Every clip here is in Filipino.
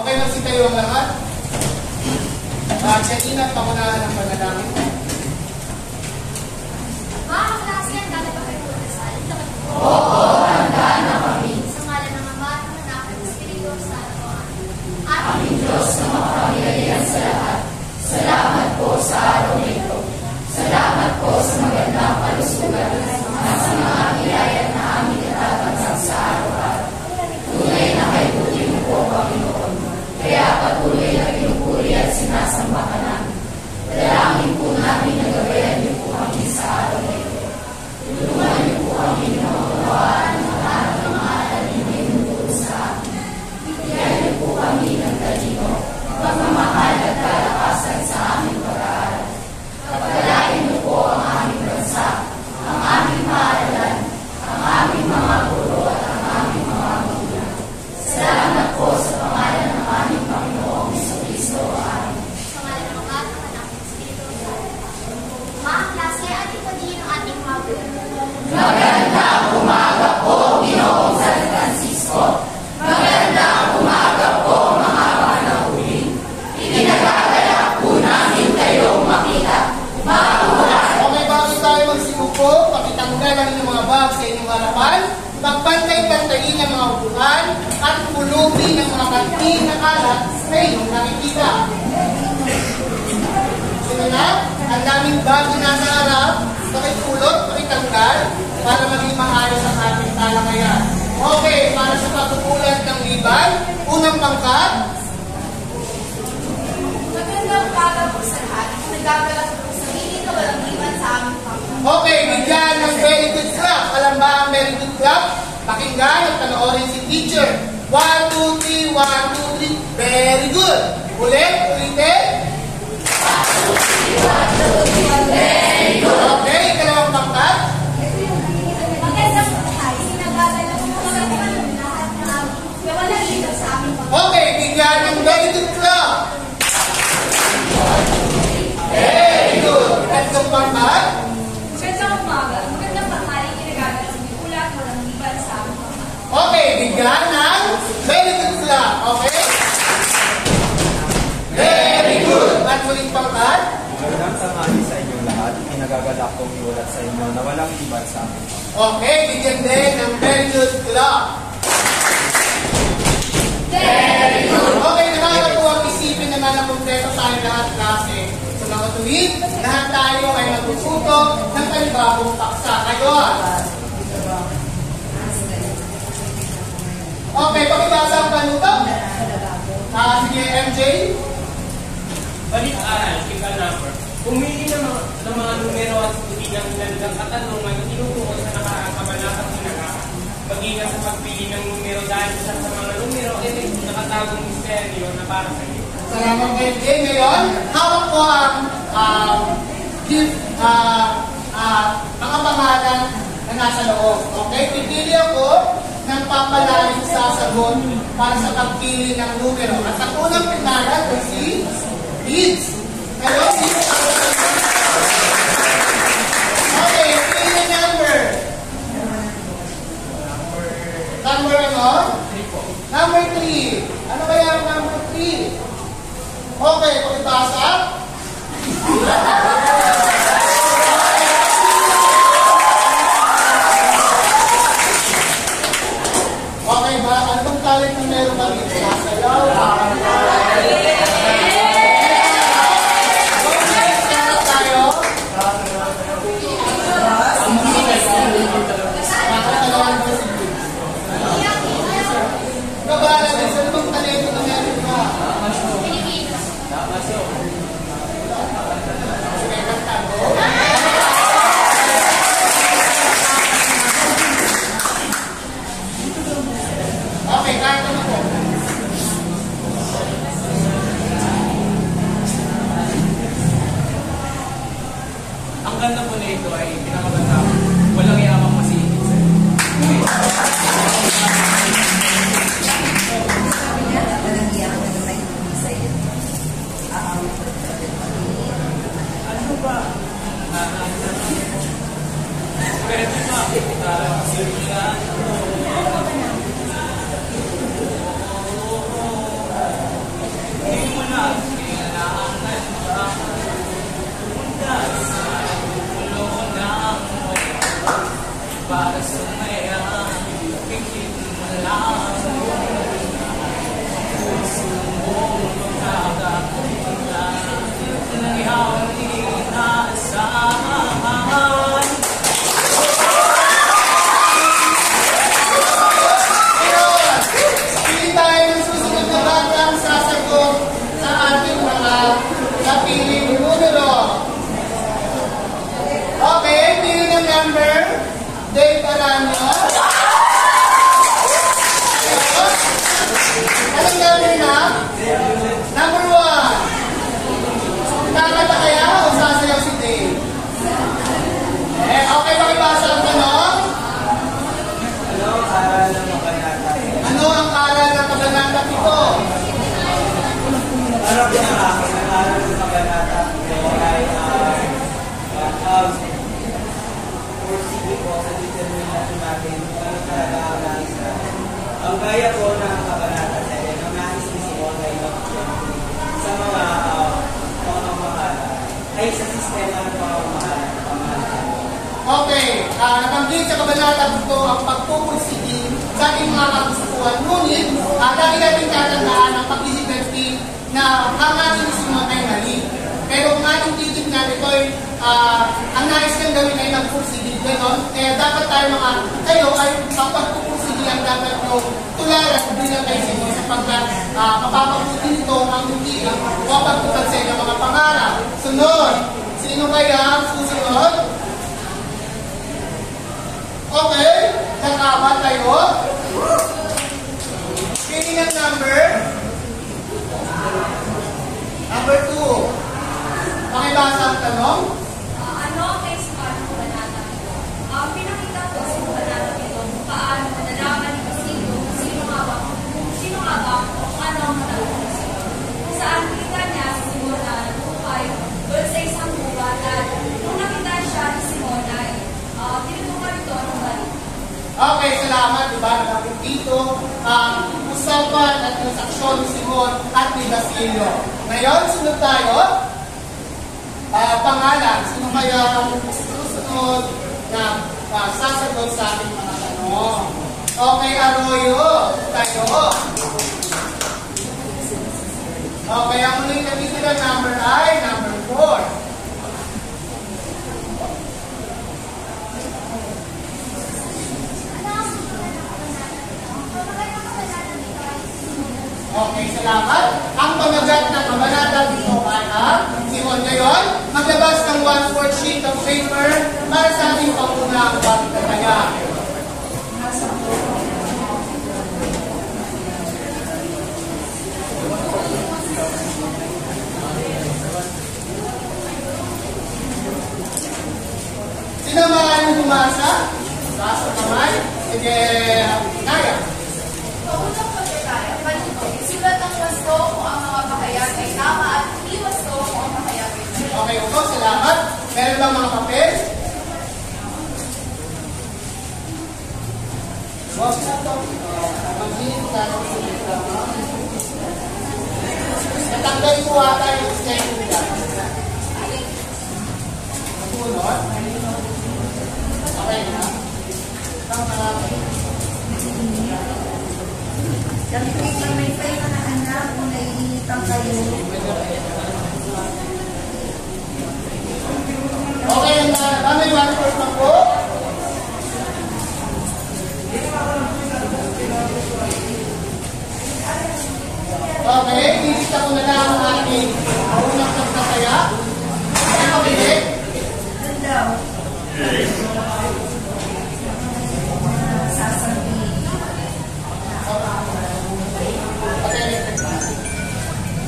Okay, magsitayo ang lahat. Kanina, pangunahan ng panalangin. Mga klase, handa na ba kayo magdasal? Oo, handa na kami. Sa ngalan ng Ama, ng Anak, at ng Espiritu Santo. Aming Diyos na makapangyarihan sa lahat, salamat po sa araw nito. Salamat po sa magandang kalusugan at sa mga biyaya na aming natatanggap sa araw-araw. Tunay na kay buti mo po, Panginoon. Kaya patuloy na pinupuri at sinasamba ka namin. Dalangin po namin na gabayan niyo po kami sa araw nito. Tulungan niyo po kami na maunawaan ang lahat ng mga alamin na inuturo sa amin. Bigyan niyo po kami ng talino, pagmamahal at kalakasan sa aming pag-aaral. Pagpalain niyo po ang aming bansa, ang aming paaralan, ang aming mga guro at ang aming mga magulang. Salamat po sa pangalan ng aming Panginoong Jesucristo. Amen. Sa ngalan ng Ama, ng Anak, at ng Espiritu Santo. Mga klase, at ito din ang ating mga Magandang umaga po, Ginoong San Francisco. Magandang umaga po, mga panauhin. Ikinagagalak po namin kayong makita. Okay, bago tayo magsimupo, pakitanggal ang inyong mga bag sa inyong harapan, pagpantay-pantayin ang mga upuan, at pulupin ang mga kanting na kalat na inyong nakikita. Sino na? Ang daming bag na nasa harap, pakipulot, pakitanggal, para maging maayos ang ating talakayan. Okay, para sa pagkukulat ng libay, unang pangkat. Magandang umaga po sa lahat. Nagagalak po sa hindi ka walang liman sa aming Panginoon. Okay, bigyan ng very good clap. Alam ba ang very good clap? Pakinggan at panoorin si teacher. 1, 2, 3, 1, 2, 3. Very good. Ulit, ulitin. 1, 2, 3, 1, 2, 3, very good. Okay, ikalawang pangkat. Magandang buhay. Nagagalak po sa lahat ng aming walang liman sa aming Panginoon. Okay, bigyan ng very good clap. Very good. Tatlong pangkat. Magandang umaga. Magandang tanghali. Ginagagalak sa ulat walang liman sa aming Panginoon. Okay, bigyan ng very good clap. Okay? Very good. At muling pangkat. Magandang tanghali sa inyong lahat. Pinagagalak kong iulat sa inyo na walang iban sa amin. Okay, bigyan din ng very good clap. Very good. Okay, nakakatuwang isipin naman na kompleto tayo lahat kasi sa mga tuwid, lahat tayo ay magpuputo ng panibagong paksa. Ngayon, okay, pakibasa ang panuto. Sige, MJ. Balik-aral, chemical number. Pumili ng mga numero at sagutin ng ilang katanungan tinutungkol sa nakaraang kabanatang sinaraan. Mag-ingat sa pagpili ng numero dahil isa sa mga numero ay may nakatagong misteryo na para sa iyo. Salamat MJ. Ngayon, hawak ko ang mga pangalan na nasa loob. Okay? Pipili ako ng papalalim sa sagot para sa pagpili ng numero. At ang unang pinala ay si Leeds. Hello, Leeds. Okay, pili na number. Number ano? Number 3. Ano kaya ang number 3? Okay, pakibasa. Okay ba? Anong talent na meron ba dito? Sasayaw? Tayo? Makakalawan ba si Jun? Kabalan din sa lumang talento na meron ka? kabanata ito ang pagpupursigi sa ating mga kagustuhan. Ngunit, lagi natin tatandaan ang pag-ihiganti na ang ating Simon ay mali. Pero kung ating titignan, ito ay ang nais kang gawin ay magpursigi. Ganon. Kaya dapat kayo ay pagpupursigi ang dapat nyo tularan bilang kayo sa inyo sapagkat mapapabuti nito ang hindi o pagtutag sa inyong mga pangarap. Sunod. Sino kaya ang susunod? Okay. Nakapat tayo. Pili ng number. Number 2. Pakibasa ang tanong. Ano ang kaisipan ng kabanata ito? Pinakita ko sa kabanata ito kung paano nalaman ni Basilio kung sino nga ba o kung ano ang katanong ni Simon. Kung saan kita niya si Simon na nagpupay doon sa isang buwan at nung nakita siya ni Simon ay tinutukan ito ng balik. Okay, salamat. Diba? Nakapit dito ang usapan at transaksyon ni Simon at ni Basilio. Ngayon, sunod tayo. Pangalan. Sino kaya ang susunod na sasagot sa ating mga tanong? Okay, Arroyo. Tayo. Okay, ang uling natitira number ay number 4. Okay, salamat. Ang pamagat ng kabanata dito ay Simon. Ngayon, maglabas ng 1/4 sheet of paper para sa ating pangunang pagtataya. Sino maaaring bumasa? Taas ang kamay. Sige, Naya. Paunang pagkakaya, panito, isulat ang wasto kung ang mga pahayag ay tama at hindi wasto kung ang pahayag ay mali. Okay, po, salamat. Meron ba mga papel? Huwag na ito. Natanggal ko ata yung schedule dyan. Matulot. Okay na. Dami ko yung may payo na anak kung naiinitang kayo. Okay, may 1/4 na po. Okay, isita ko na lang ang ating unang pagtataya. Okay, okay. Hello. Sasabihin.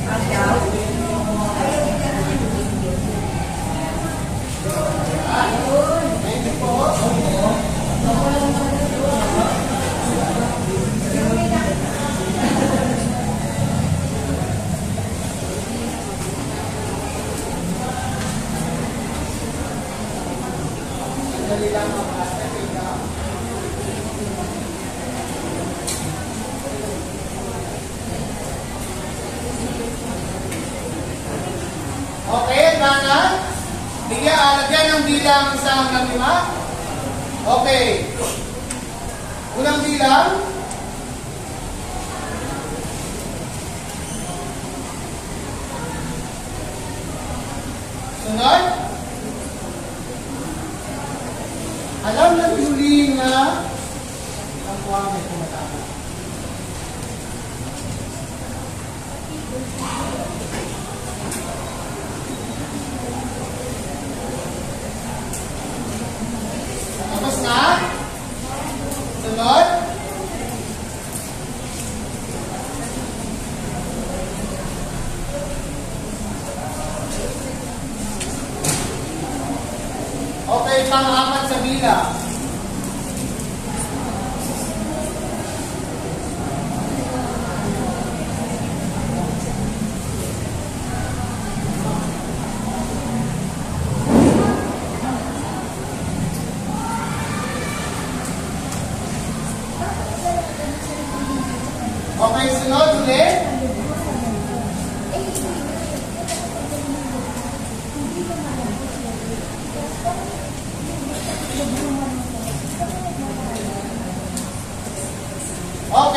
Agaw. Okay, kanan. Lagyan ng bilang 1 hanggang 5. Okay. Unang bilang. Sunod. Alam ng huli nga ang kuha may pumatama. Tapos na. Sunod. Okay, pang-apat sa bilang. Okay, sunod ulit.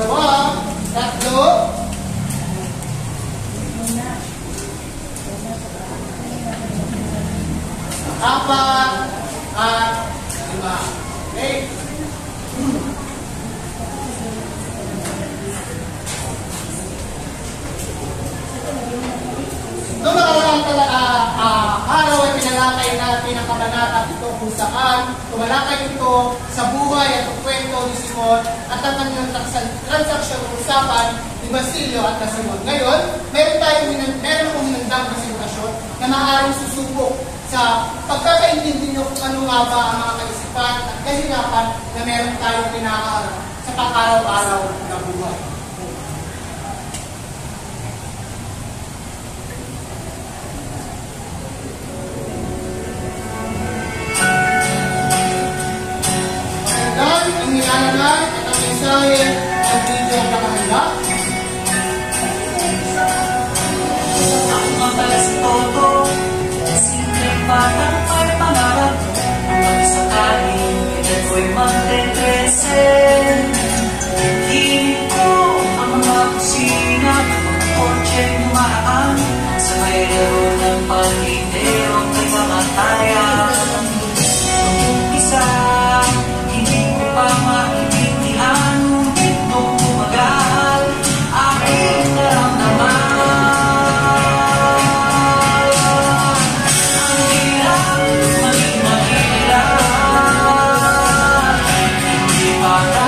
2, 3, 4, at 5. Okay? Noong nakaraang araw ay pinalakay natin ang kabanata ito kung saan tumalakay ito sa buhay at kwento ni Simon at ang kanyang transaksyon o usapan ni Basilio at na Simon. Ngayon, meron akong hinandang presentasyon na maaaring susubok sa pagkakaintindi nyo kung ano nga ba ang mga kaisipan at kahirapan na meron tayong pinakaharap sa pang-araw-araw na buhay. Ang nilalagay at ang mensahe ng video ang nakahanda. Ako nga pala si Toto, simpleng batang may pangarap. Pag sakaling edad ko'y magte-13, hiling ko ang mga kusina, ang kotse humaraan sa may laro ng palindero kay kamatayan. Isa, hindi ko pa maintindihan nung tumagal aking naramdaman. Ang hirap maging mahirap, hindi para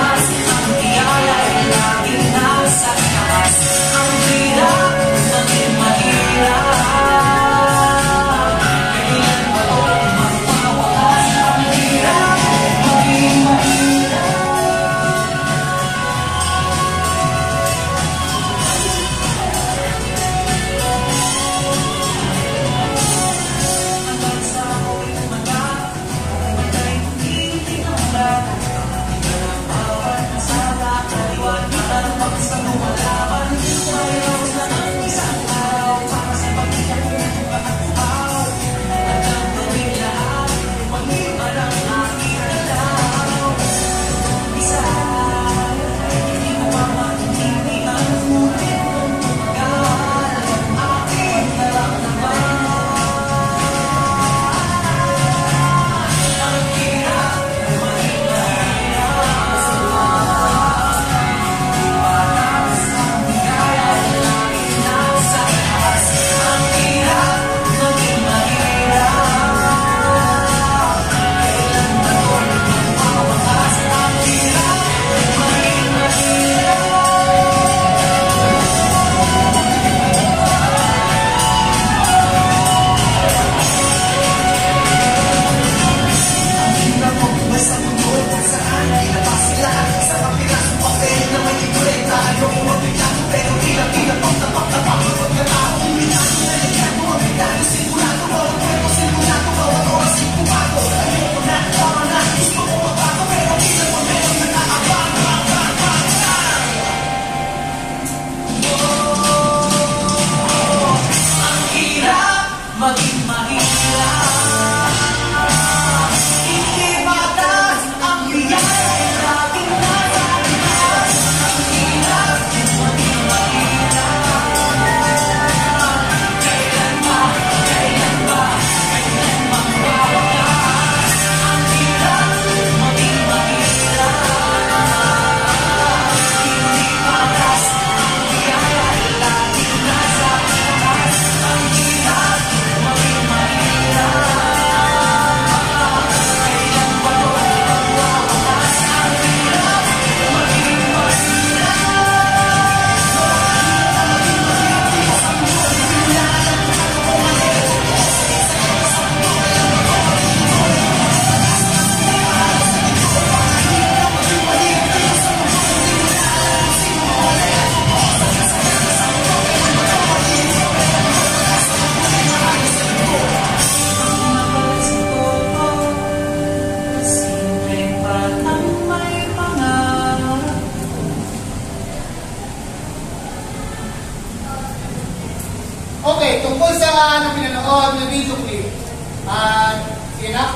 Sige na.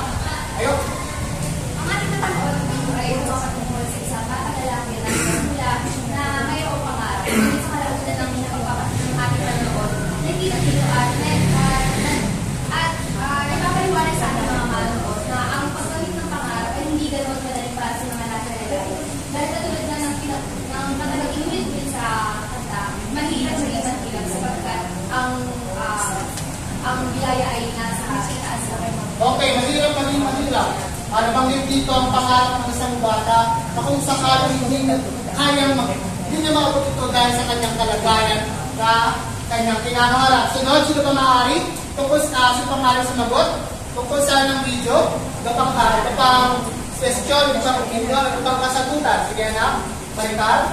Ayun. Ang ating natapos ay makatungkol sa isang batang lalaki na mula na mayroong pangarap. Sa kalaunan ng ating panood, nagtitilo at ipapaliwanag sa ating mga manood na ang paggamit ng pangarap ay hindi ganoon madali para sa mga nasa lalaki. Dahil katulad na ng matagal inulit sa kanta, mahirap sa isang hirap sapagkat ang biyaya ay nasa itaas na kayo. Okay, mahirap. Nabanggit dito ang pangarap ng isang bata na kung sakaling hindi niya maabot ito dahil sa kanyang kalagayan na kanyang kinahangarap. Sunod, sino pa maaari? Tungkol sa pangarap sumagot? Tungkol sa ng video? Ito pang question, ito pang opinion, ito pang kasagutan. Sige na, Maricar.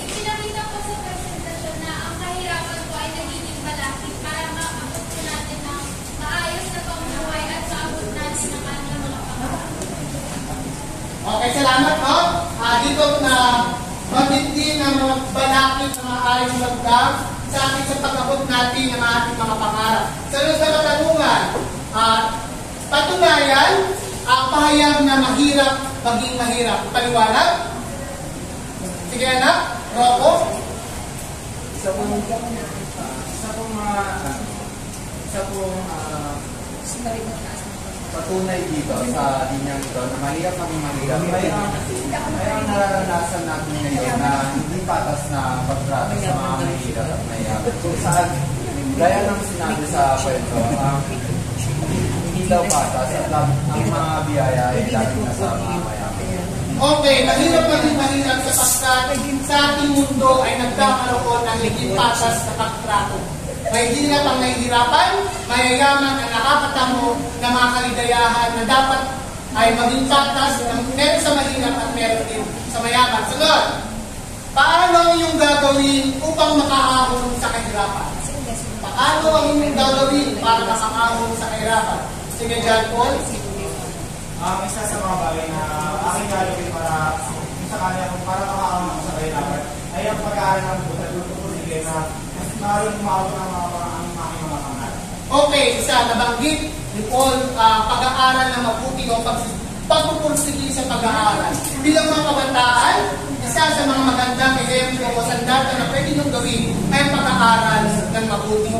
Ipinakita ko sa presentasyon na ang kahirapan ko ay nagiging malaki para maabot ko natin ng maayos na pamumuhay at maabot natin ng kanilang mga pangarap. Okay, salamat po. Dito na matindi ng mga balakid na maaaring magdang sa ating sa pag-abot natin ng ating mga pangarap. Sunod sa katanungan, patunayan ang pahayag na mahirap maging mahirap. Paliwanag? Sige anak, Rocco. Isa pong patunay dito sa linyang ito na mahirap maging mahirap. Mayroong naranasan natin ngayon na hindi patas na pagtrato sa mga mahirap at mahirap. Kung saan, gaya ng sinabi sa kwento, hindi daw patas at ang mga biyaya ay laging nasa mga mayaman. Okay, mahirap maging mahirap sapagkat sa ating mundo ay nagkakaroon ng hindi patas na pagtrato. May hirap ang nahihirapan, mayayaman ang nakakatamo na mga kaligayahan na dapat ay maging patas na meron sa mahirap at meron din sa mayaman. Sunod, paano ang iyong gagawin upang makaahon sa kahirapan? Paano ang iyong gagawin para makaahon sa kahirapan? Sige, John Paul. Isa sa mga bagay na aking gagawin para sa kanya kung para makaahon sa kahirapan ay ang pag-aaral ng buta. Sige na maaaring umabot ng mga pangarap. Okay, isa, nabanggit ni Paul, pag-aaral na mabuti o pagpupursige sa pag-aaral. Bilang mga kabataan, isa sa mga magandang ehemplo o sandata na pwede niyong gawin ay pag-aaral ng mabuti.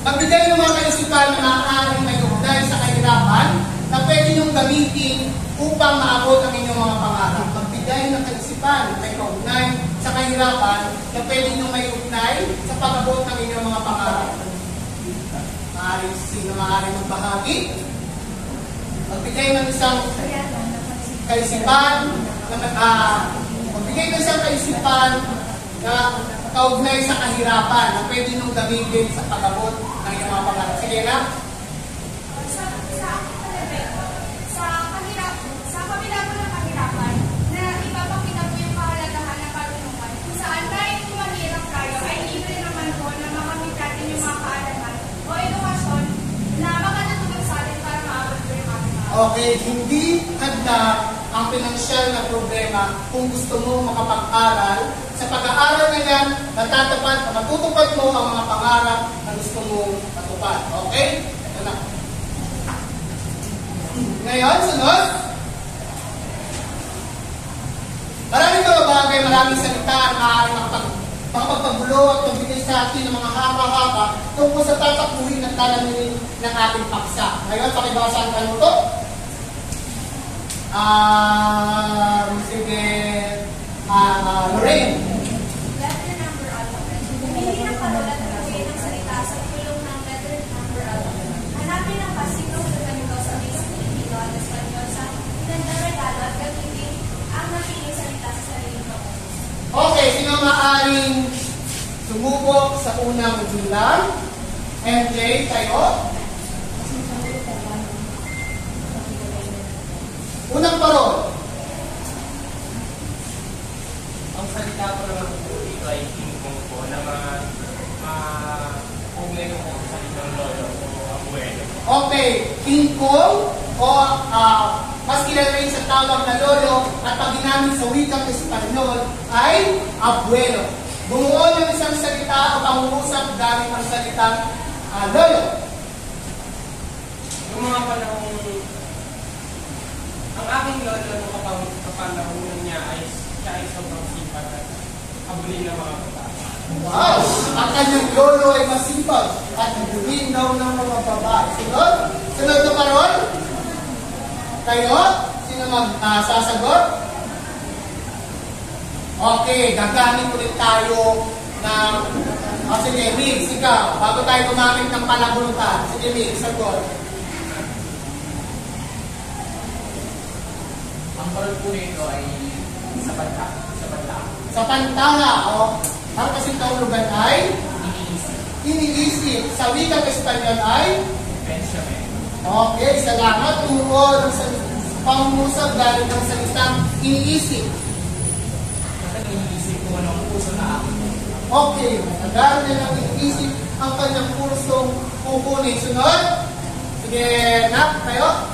Magbigay ng mga kaisipan na maaaring may ugnay sa kahirapan na pwede niyong gamitin upang maabot ang inyong mga pangarap. Magbigay ng kaisipan na may kaugnay sa kahirapan na pwede niyong may ugnay sa pag-abot ng inyong mga pangarap. Sino maaaring magbahagi? Magbigay ng isang kaisipan na kaugnay sa kahirapan na pwede niyong gamitin sa pag-abot ng inyong mga pangarap. Sige na. Sa kabila po ng kahirapan, na ipapakita po yung kahalagahan ng karunungan, kung saan kahit mahirap tayo, ay libre naman po na makamit natin yung mga kaalaman o edukasyon na makatutulong sa atin para maabot po yung ating mga. Okay, hindi handa ang pinansyal na problema kung gusto mo makapag-aral. Sa pag-aaral na yan, matutupad mo ang mga pangarap na gusto mo matupad. Okay? Ito na. Ngayon, sunod. Maraming mga bagay, maraming salita ang maaaring makapagpagulo at magbigay sa atin ng mga haka-haka tungkol sa tatakbuhin at talamin ng ating paksa. Ngayon, pakibasa ang tanong to. Sige, Lorraine. Letter number alphabet. Pumili ng parola at magbigay ng salita sa tulong ng letter number alphabet. Hanapin ang pasiglo sa ganito sa basic Filipino at Espanyol sa pinagdaragalo at gamitin ang napiling salita sa sarili ko. Okay, sino maaaring sumubok sa unang bilang? MJ, kayo? Unang parol. Ang salita ko naman po dito ay tingkong po na ma-ugnay ko po sa salitang lolo o abuelo. Okay, tingkong o mas kilala rin sa tawag na lolo at pag ginamit sa wikang Espanyol ay abuelo. Bumuo ng isang salita o pangungusap gamit ang salitang lolo. kanyang lolo ay masipag at nagbuhin daw ng mga babae. Sunod? Sunod na parol? Kayo? Sino magsasagot? Okay, gagamit ulit tayo ng... sige, Mix, ikaw. Bago tayo gumamit ng palagunutan. Sige, Mix, sagot. Ang parol po nito ay sa banta. Sa pantaha, ang kasing kahulugan ay iniisip. Sa wikang Espanyol ay okay, salamat. Tungkol ng pangungusap galing ng salitang iniisip. Iniisip ko ng puso na akin. Okay, nagaral niya ng iniisip ang kanyang pursong kukunin. Sunod? Sige, Nak, tayo.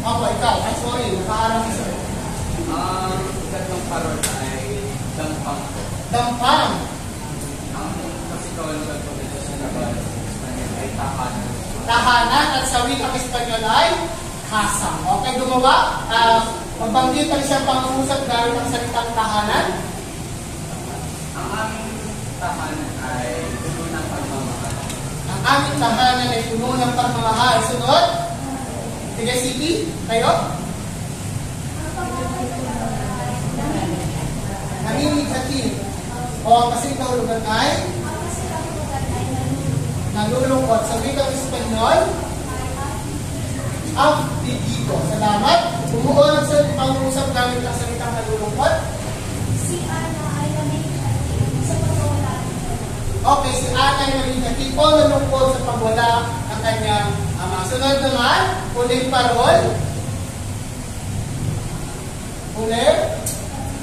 Opo, ikaw. Ay, sorry, nakaaram isa. Ang ikatlong parol ay dampang. Dampang. Ang kasikahulugan po nito sa laban ay tahanan. Tahanan at sa wikang Espanyol ay casa. Okay, gumawa. Magbanggit ang siyang pangungusap gamit ang salitang tahanan. Ang aming tahanan ay puno ng pagmamahal. Ang aming tahanan ay puno ng pagmamahal. Sunod? Sige, Siti, tayo. Namimighatin. O ang kasing kahulugan ay nalulungkot. Sa wikang Espanyol, afligido. Salamat. Bumuo ng pangungusap gamit ang salitang nalulungkot. Si Ana ay namimighatin sa pagwawala. Okay, si Ana ay namimighatin o nalungkot sa pagwala ng kanyang ama. Sunod naman, uling parol. Uling.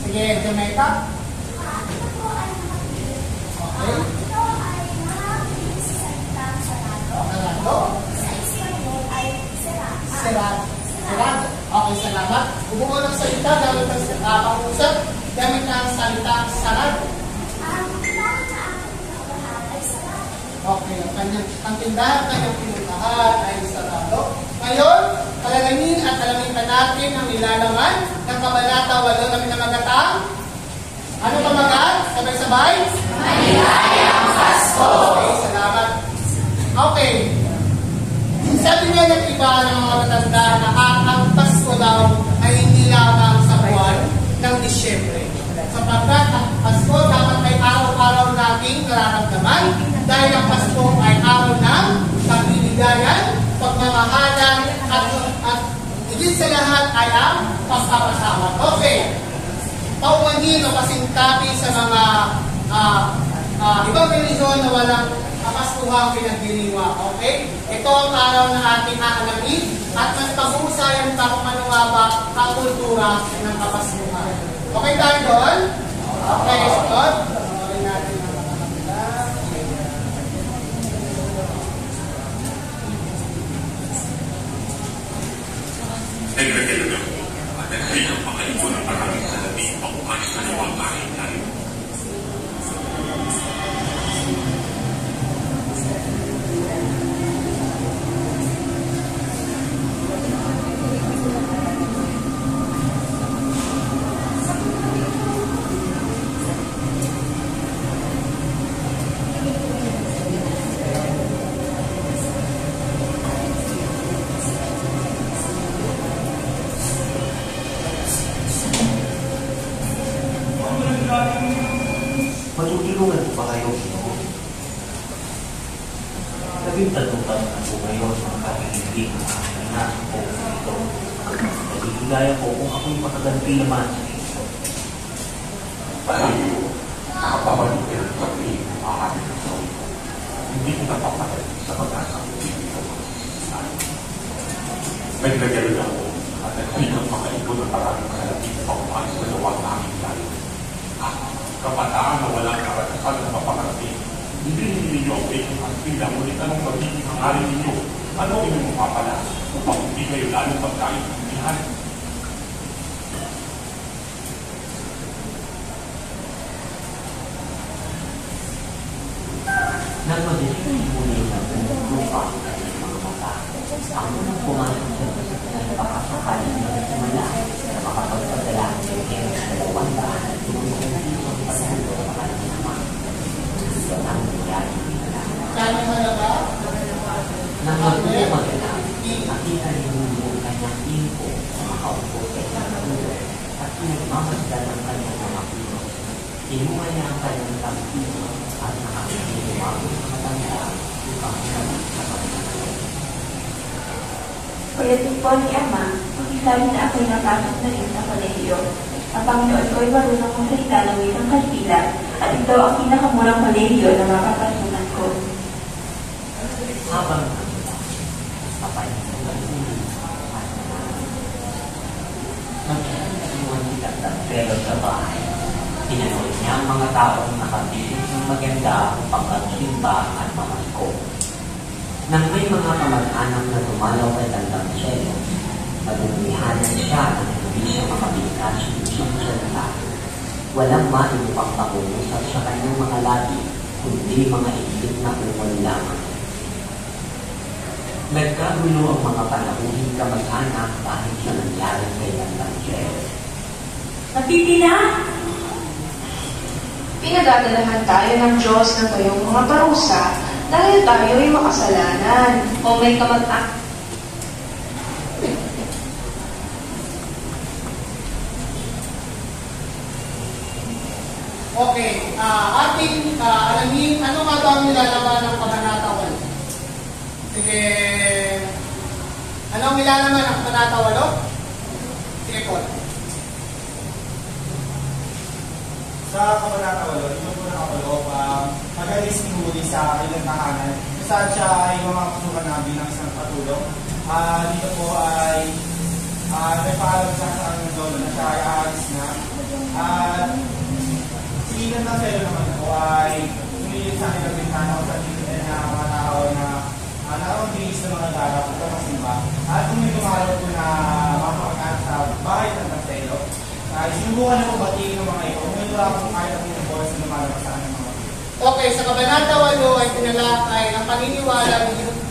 Sige, Jamaica. Okay. Ito ay nakakabili sa salitang sarado. Sarado. Sa Espanyol ay serap. Serado. Serado. Okay, salamat. Bumuo ng salita gamit ang pangusap gamit ang salitang sarado. Ang tindahan na aking pinuntahan ay sarado. Okay, ang tindahan kanyang pinuntahan ay sarado. Ngayon, palalamin at alamin pa natin ang nilalaman ng Kabanata 8 na pinamagatang. Ano pamagat? Sabay-sabay? Maligayang Pasko! Okay, salamat. Okay. Sabi nga ng iba ng mga matanda na ang Pasko daw ay hindi lamang sa buwan ng Disyembre. Sapagkat ang Pasko dapat ay araw-araw nating nararamdaman dahil ang Pasko ay araw ng pagliligayan, pagmamahalan, at higit sa lahat ay ang pagpapasama. Okay. Paumanhin o kasingkapi sa mga ibang relihiyon na walang kapaskuhang pinagdiriwa. Okay? Ito ang araw na ating aalamin at mas pag-uusayan pa kung ano nga ba ang kultura ng kapaskuhan. Okay tayo doon? Okay, sunod. Panoorin natin ang mga kapila. Nagregalo na at naghay ng pangalipo ng maraming salabi pauman sa luwang kahit tayo. Matutulungan po ba kayo, Ginoo? 13 taon na po ngayon ang kakilibig ng aking ina po ito. Nagigilaya po kung ako'y makaganti naman sa Ito. Palayo, nakapabalik ang pag-ibig ang ating kasawi ko. Hindi ko napapatay sa pag-asa ko dito. Nagregalo na ako at naghay ng pangalipo ng maraming salabi pauman sa luwang kahit tayo. Kabataan na walang karanasan ng papakarating. Hindi ninyo ang waiting at pila, ngunit anong magiging hangarin ninyo? Ano inyong mapapala upang hindi kayo lalong pagkaintindihan? Nagmadilig muli na lupa ng mga mata. Ang unang pumasok sa kasasyan na pakasakali ng simula na makapagpadala ng dalawang daan at tumulong dito ang pagsulo ng kanyang ama. Pagdating po ni Ama, pag-isabi na ako'y napasok na rin sa kolehiyo. Ang Panginoon ko'y marunong magsalita ng wikang Kastila at ito ang pinakamurang kolehiyo na mapapasukan ko. Habang kapay nag-iwan kita ng pero sa bahay. Tinanong niya ang mga taong nakabilis ng maganda upang magsimba at mamasko. Nang may mga kamag-anak na dumalaw kay Tandang Selo, nagumihanan siya ng hindi siya makabilikas ng isang salita. Walang maibupang pangungusap sa kanyang mga labi, kundi mga ilit na umol lamang. Nagkagulo ang mga panahuling kamag-anak dahil sa nangyari kay Tandang Selo. Napitina! Pinagdadalahan tayo ng Diyos ng kayong mga parusa dahil tayo ay makasalanan. O may kamag-anak. Okay, ating alamin, ano nga ba ang nilalaman ng Kabanata 8? Sige, ano ang nilalaman ng Kabanata 8? Sige po. Sa Kabanata 8, ito po nakapaloob, magalis ni Huli sa ilang tahanan, saan siya ay mamapasukan na bilang isang katulong. Dito po ay nagpaalam siya sa kanyang lolo na siya ay aalis na. At si Tandang Selo naman po ay sumilip sa kanyang bintana o sa tingin na mga tao na nakapagbilis ng mga gara upang masimba. At kung may dumaraw po na mapapagkaan sa bahay ng Tandang Selo, sinubukan na po batiin ng mga ito. Kung wala po kahit ang mga boys na lumalabas sa kanyang mga ito. Okay, sa Kabanata 8 ay pinalakay ang paniniwala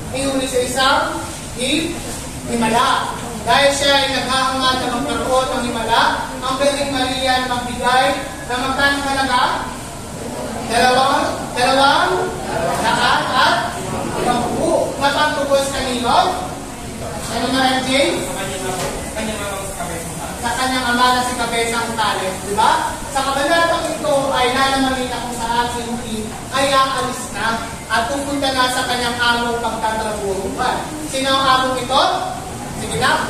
ni Huli sa isang himala. Dahil siya ay naghahangad na magkaroon ng himala, ang Birheng Maria magbigay na magkano halaga? Dalawang lahat at 10. Matangtubos kanino? Ano na MJ? Sa kanyang ama na si Kabesang Tales, di ba? Sa kabanatang ito ay nalamanin na kung saan si Huli ay aalis na at pupunta na sa kanyang among pagtatrabuhan. Sino ang among ito? Sige na.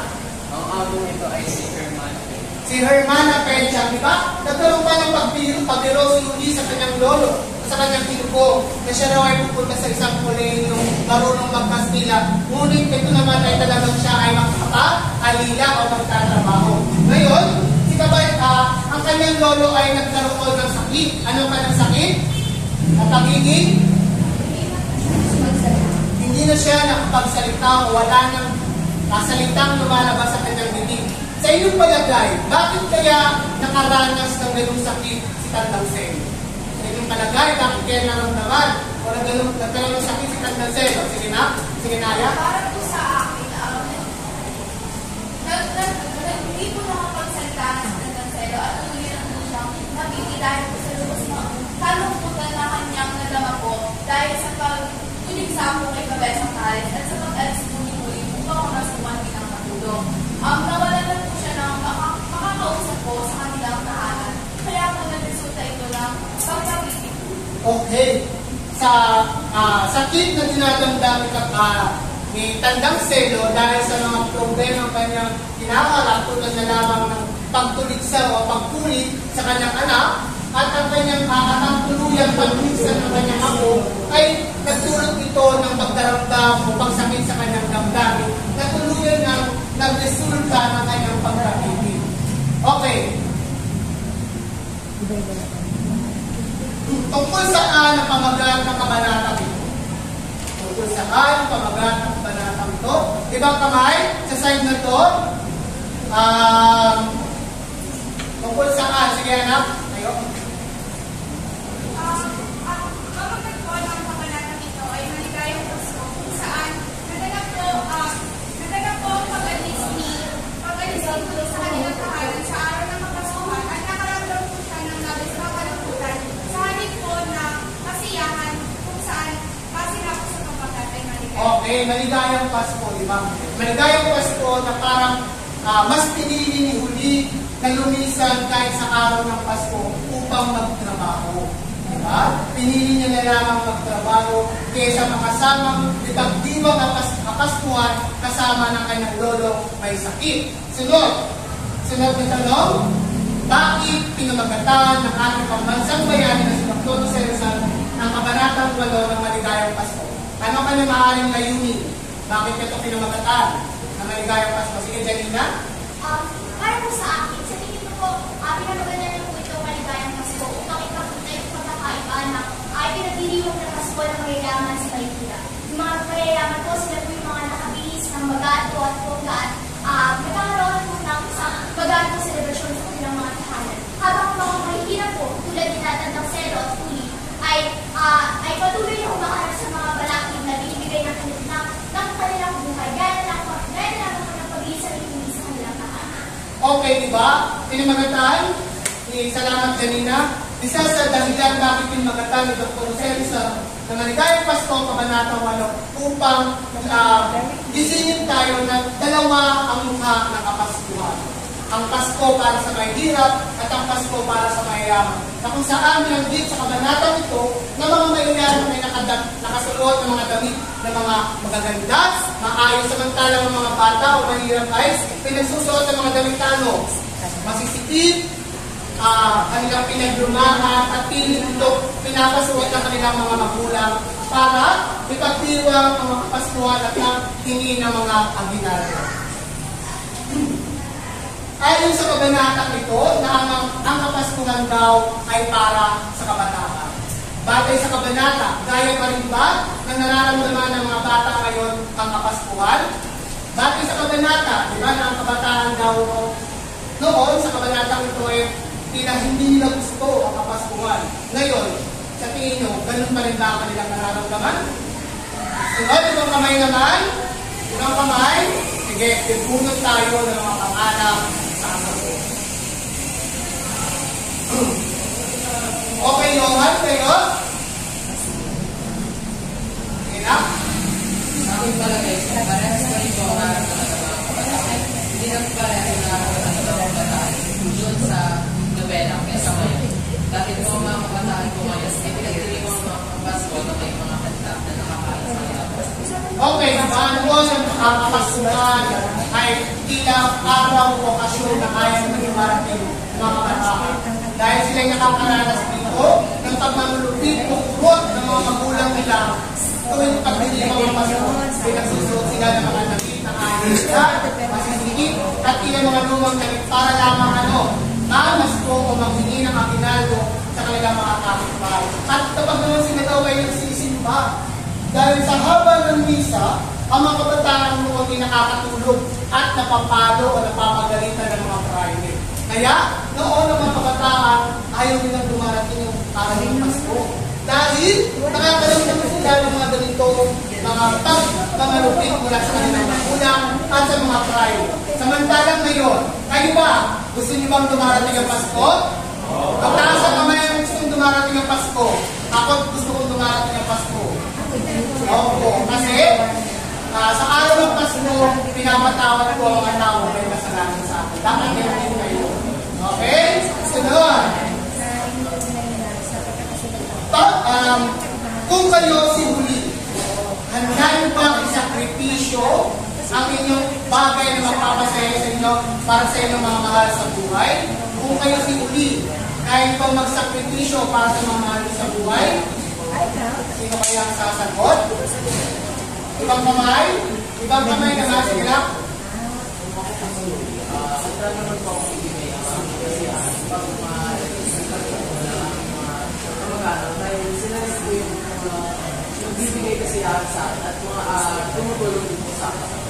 Ang among ito ay si Hermana. Si Hermana Pecha, di ba? Nagkaroon pa ng pagbiro si Huli sa kanyang lolo, sa kanyang tinuko, na siya raw ay pupunta sa isang kolehiyo marunong magkastila. Ngunit ito naman ay talagang siya ay makakaalila o magtatrabaho. Ngayon, si ang kanyang lolo ay nagkaroon ng sakit. Anong kanyang sakit? At pagiging? Hindi na siya nakapagsalita o wala nang salitang lumalabas sa kanyang bibig. Sa inyong palagay, bakit kaya nakaranas ng ganung sakit si Tandang Selo? Sa inyong palagay, bakit kaya naramdaman o nagkaroon ng sakit si Tandang Selo? Sige na? Sige na, Aya? Para po sa akin, hindi po nakapagsalita na sa Tandang Selo at tuloy na po siyang nabibilayan po sa lubos ng kalungkutan na kanyang nadama po dahil sa pag-uligsa po kay Kabesang Tales at sa pag-alis po ni Huli upang mamasukan bilang katulong. Nawala na po siya ng makakausap po sa kanilang tahanan. Kaya po nagresulta ito ng pagpapiti. Okay. Sa sakit na dinadamdam ni Tandang Selo dahil sa mga problema ng kanyang kinaharap tulad na lamang ng pagtuligsa o pagkulit sa kanyang anak at ang kanyang tuluyang pagtuligsa ng kanyang ako ay nagdulot ito ng pagdaramdam o pagsakit sa kanyang damdamin na tuluyan ng nagresulta ng kanyang pagkakibig. Okay. Tungkol saan ang pamagat ng kabanatang ito? Tungkol saan ang pamagat ng kabanatang ito? Ibang kamay, sa side na ito. Tungkol saan? Sige anak, tayo. Kapag po ng kabanatang ito ay maligayang Pasko kung saan naganap po ang pag-alis ni Huli sa kanilang tahanan sa araw ng Kapaskuhan at nakaramdam po siya ng labis na kalungkutan sa halip po na kasiyahan kung saan pasira po sa pagkakat ay maligayang. Okay, maligayang Pasko, di ba? Maligayang Pasko na parang mas pinili ni Huli na lumisan kahit sa araw ng Pasko upang magtrabaho. Diba? Pinili niya na lamang magtrabaho kaysa makasamang ipagdiwang ang Kapaskuhan kasama ng kanyang lolo may sakit. Sunod na tanong, bakit pinamagatan ng ating pambansang bayani na si Dr. Jose Rizal ang kabanatang 8 ng Maligayang Pasko? Ano ka na maaaring layunin? Bakit ito pinamagatan ng Maligayang Pasko? Sige, Janina? Para po sa akin, sa tingin ko po, pinamagatan na po ito Maligayang Pasko upang ipakita yung pagkakaiba na ay pinagdiriwang na Pasko ng mayayaman sa Maynila. Yung mga mayayaman po, sila po yung mga nakabihis ng magato at bonggaan. Nagkakaroon po ng isang magato celebration sa kanilang mga tahanan. Habang mga mahihirap po, tulad ni Tatandang Selo at Tuli, ay patuloy na umaharap sa mga balakid na binibigay ng kanilang buhay. Gaya na lang ng pag-iisa rin sa kanilang tahanan. Okay, di ba? Pinamagatan ni Salamat Janina. Isa sa dahilan bakit pinamagatan ni Dr. Jose Rizal na Maligayang Pasko, Kabanata 8, upang gisingin tayo na dalawa ang mukha ng Kapaskuhan. Ang Pasko para sa may hirap at ang Pasko para sa mayayaman. Na kung saan binanggit sa kabanatang ito na mga mayayaman ay nakasuot ng mga damit na mga magaganda, maayos, samantalang mga bata o mahirap ay pinagsusuot ng mga damit masisipid, kanilang pinaglumahan at pilit ito pinapasuot ng kanilang mga magulang para ipagdiwang ang mga Kapaskuhan at ang tingin ng mga aginaldo. Ayon sa kabanatang ito na ang Kapaskuhan daw ay para sa kabataan. Batay sa kabanata, gaya pa rin ba na nararamdaman ng mga bata ngayon ang Kapaskuhan? Batay sa kabanata, di ba na ang kabataan daw noon sa kabanatang ito ay hindi nila gusto ang Kapaskuhan. Ngayon, sa tingin nyo, ganun pa rin ba ang kanilang nararamdaman? Sunod, ibang kamay naman. Ibang kamay. Sige, ibunot tayo ng mga pangalan sa Pasko. Okay, Johan, kayo? Okay na? Sa akin palagay, parehas na rin po ang nararamdaman ng mga kabataan. Hindi lang parehas na nararamdaman ng mga kabataan. Yun sa nobela kaysa ngayon. Dahil po mga kabataan po ngayon, pinagdiriwang mga Pasko na may mga kanta na nakakain sa kanila. Okay, noon ang Kapaskuhan ay tila araw o okasyon na kaya maging marating mga kabataan. Dahil sila'y nakakaranas dito ng pagmamulupit o kurot ng mga magulang nila tuwing pagdiriwang ang Pasko. Pinagsusuot sila ng mga damit na ayos na, masisigit at ilang mga lumang damit para lamang mamasko o maghingi ng akinaldo sa kanilang mga kapitbahay. At kapag naman sila daw ay nagsisimba, dahil sa haba ng misa, ang mga kabataan noon ay nakakatulog at napapalo o napapagalitan ng mga praile. Kaya, noon ang mga kabataan, ayaw nilang dumarating yung araw ng Pasko. Dahil, nakakalamdaman sila ng mga ganito, mga lupit mula sa kanilang magulang at sa mga praile. Samantalang ngayon, kayo ba, gusto niyo bang dumarating ang Pasko? Pagtaas ang kamay ang gusto kong dumarating ang Pasko. Ako gusto kong dumarating ang Pasko. Opo, kasi sa araw ng Pasko, pinapatawad ko ang mga tao may kasalanan sa akin. Dapat ganyan kayo. Okay? Sunod. Kung kayo si Huli, handa niyo bang isakripisyo ang inyong bagay na magpapasaya sa inyo para sa inyong mga mahal sa buhay? Kung kayo si Huli, kaya bang magsakripisyo para sa mga mahal sa buhay? Sino kaya ang sasagot? Ibang kamay? Ibang kamay naman, sige lang. Sandra naman po ako ibigay kasi pag kamag-anak dahil sila rin po yung bibigay kasi sa akin at mga tumutulong din po sa akin.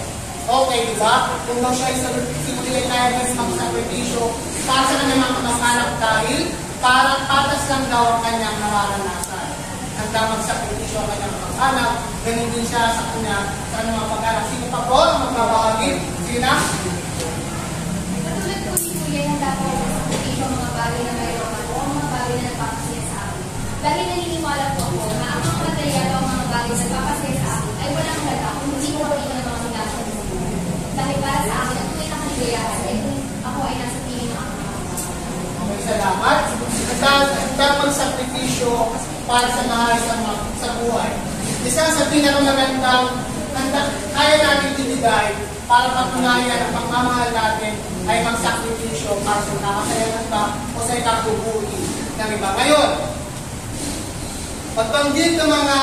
Okay, di ba? Kung daw siya ay simulitin tayo ng magsakripisyo para sa kanyang mga kamag-anak dahil para patas lang daw ang kanyang nararanasan. Handa magsakripisyo ang kanyang kamag-anak, ganun din siya sa kanyang mga pag-anak. Sino pa po ang magbabahagi? Sige na? Katulad po si Kuya, handa po ako sa ang mga bagay na mayroon o ang mga bagay na nagpapasaya sa akin. Dahil naniniwala po ako na ang mga material o mga bagay na nagpapasaya sa akin ay walang halaga kung hindi ko makita ng mga sinasa ng mundo. Dahil para sa akin, ang tunay na kaligayahan ay kung ako ay nasa tingin ng aking mga. Okay, salamat. Handa magsakripisyo para sa mahal sa buhay. Isa sa pinakamagandang kaya natin ibigay para patunayan ang pagmamahal natin ay magsakripisyo para sa nakasaya ng iba o sa ikabubuti ng iba. Ngayon, pagbanggit ng mga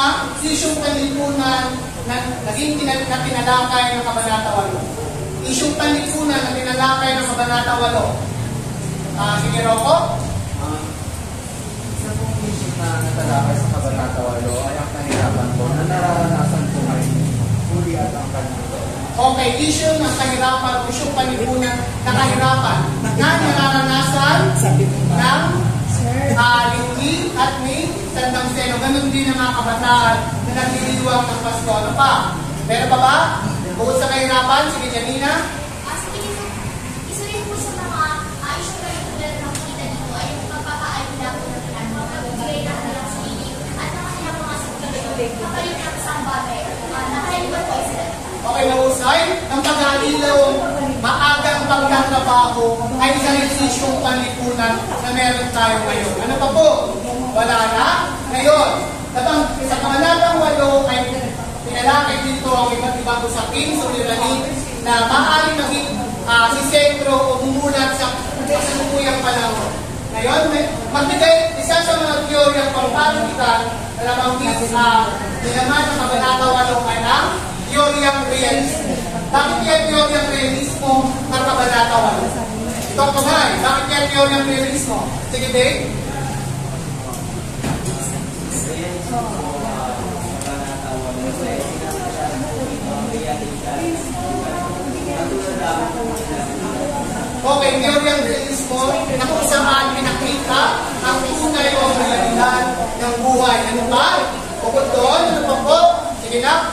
isyong panlipunan na naging tinalakay ng Kabanata 8. Isyong panlipunan na tinalakay ng Kabanata 8. Sige, Rocco. Isa pong issue na natalakay sa Kabanata 8 ay ang kahirapan ko na nararanasan ko ngayon. Huli at ang kanyang. Okay, issue ng kahirapan, isyong panlipunan na kahirapan na nararanasan ng Lindy at ni Sandang Seno. Ganun din ang mga kabataan na nagliliwang ng Pasko. Ano pa? Meron pa ba? Bukod sa kahirapan, sige Janina. Isa rin po sa mga isyong panlipunan na makikita dito ay yung pagpapaalala po ng pagbibigay na kanilang sarili at ng kanilang mga sarili kapalit ng isang bagay na kailan po sila. Okay, mahusay. Ang pag-aalilaw, maagang pagkatrabaho ay isang isyong panlipunan na meron tayo ngayon. Ano pa po? Wala na. Ngayon, sa Kabanatang 8 ay pinalakay dito ang iba't ibang usapin, suliranin, na maaaring maging si sentro o bumulat sa kasalukuyang panahon. Ngayon, magbigay isa sa mga teoryang pangpalitan na nabanggit nilaman ng Kabanata 8 ay ang teoryang realismo. Bakit yan teoryang realismo ng Kabanata 8? Ito ang kamay. Bakit yan teoryang realismo? Sige, Dave. Okay, teoryang realismo na kung saan pinakita ang tunay o realidad ng buhay. Ano ba? Bukod doon, ano pa po? Sige na.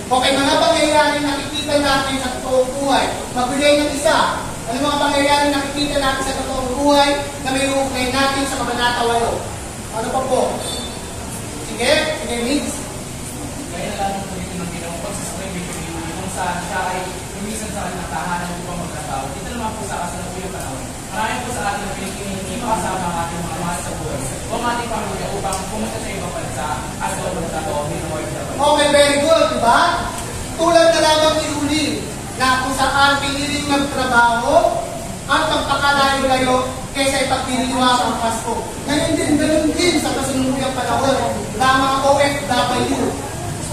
Okay, mga pangyayari nakikita natin sa totoong buhay. Magbigay ng isa. Ano mga pangyayari nakikita natin sa totoong buhay na may uugnay natin sa Kabanata 8? Ano pa po? Sige, Mix. Kaya lang po dito ng ginawang pagsasabay kung saan siya ay lumisan sa kanyang tahanan upang magkatao. Dito naman po sa kasalukuyang panahon. Marami po sa ating Pilipino hindi makasama ang ating mga mahal sa buhay o ang ating pamilya upang pumunta sa ibang bansa at sa magkatao ng mga bansa. Okay, very good, diba? Tulad na lamang ni Uli na kung saan piniling magtrabaho at magpakalayo-layo kaysa ipagdiriwang ang Pasko. Ganun din sa kasalukuyang panahon na mga OFW.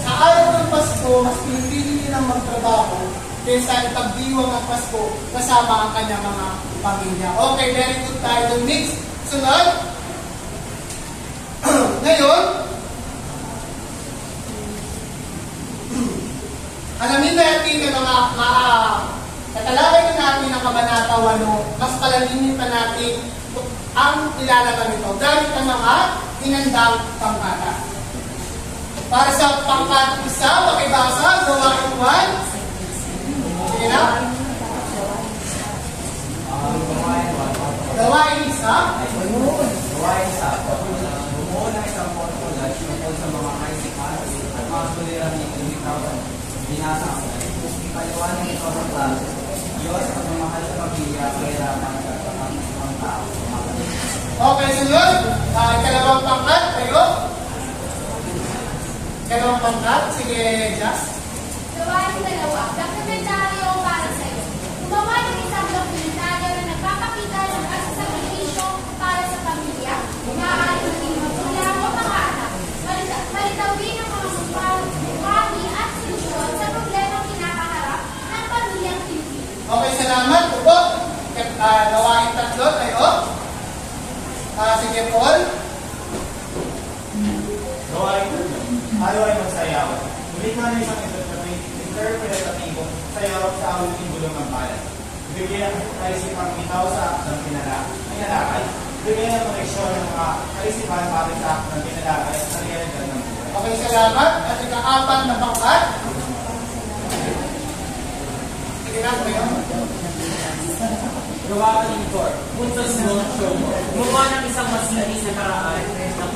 Sa araw ng Pasko, mas pinipili nilang magtrabaho kaysa ipagdiwang ang Pasko kasama ang kanyang mga pamilya. Okay, very good tayo doon, Mix. Sunod. Ngayon, alamin natin ng mga katalakay na natin ng Kabanata 8, mas palalimin pa natin ang nilalaman nito gamit ang mga hinandang pangkata. Para sa pangkata isa, pakibasa, gawain 1. Sige na. Gawain isa. Gawain isa. Bumuo ng isang portfolio tungkol sa mga kaisipan at mga suliranin ng litawan. Binasa ang ipaliwanag ito sa klase. Diyos at mga mahal sa pamilya kahirapan sa mga tao. Okay, sunod. Ikalawang pangkat, kayo. Ikalawang pangkat, sige, Jazz. Gawain 2, dokumentaryo para sa iyo. Gumawa ng isang dokumentaryo na nagpapakita ng pagsasakripisyo para sa pamilya, maaari maging magulang o mga anak. Malitaw din ang mga mukhawi at solusyon sa problemang kinakaharap ng pamilyang Pilipino. Okay, salamat. Upo. Gawain 3, kayo. Sige, Paul. Gawain ayaw ay magsayaw. Ulit na isang interpretatibong sayaw sa awiting bulong ng bayan. Bigyan ang kaisipang bitaw sa akto ng pinalakay. Bigyan ang koneksyon ng mga kaisipan para sa akto ng pinalakay at sa realidad ng buhay. Okay, salamat. At ika-4 na pangkat. Sige na, kayo. Gawain 4. Puntos mo, show mo. Gumawa ng isang mas linis na paraan ng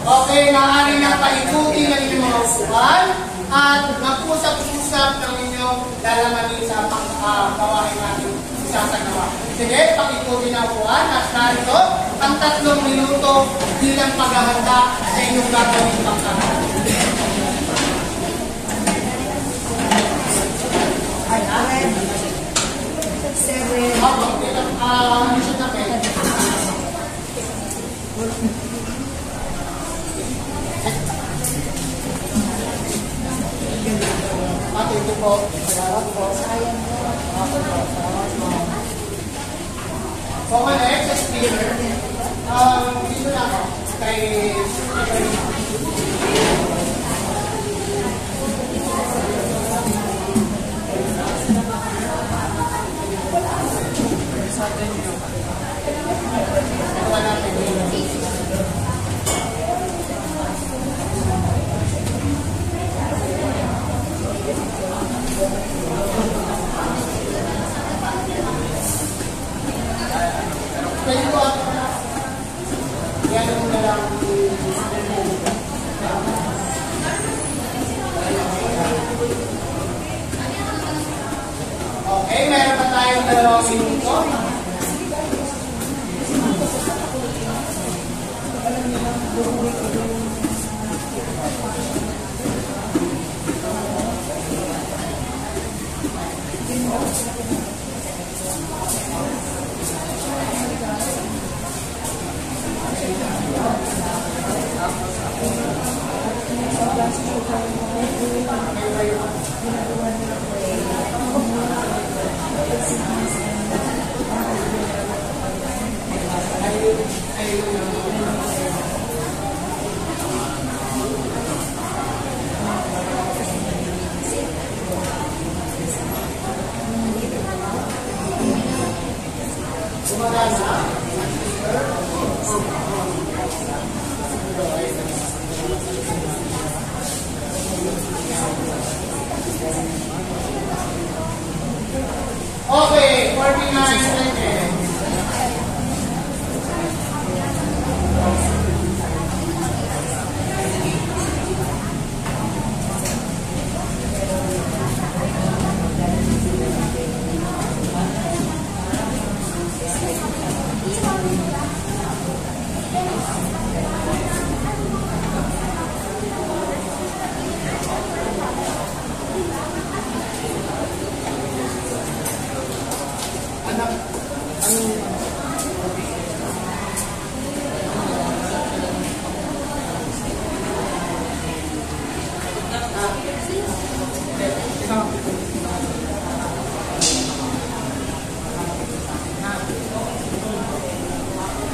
Okay, maaari na paikuti ng inyong mga usukan at mag-usap-usap ng inyong dalamanin sa gawain natin isasagawa. Sige, pakikuti na upuan at narito ang 3 minuto bilang paghahanda sa inyong gagawing pangkat. Ito po. Salamat po. So, my next speaker, dito na ako kay okay, meron pa tayong 2 minuto. Okay, 49 seconds.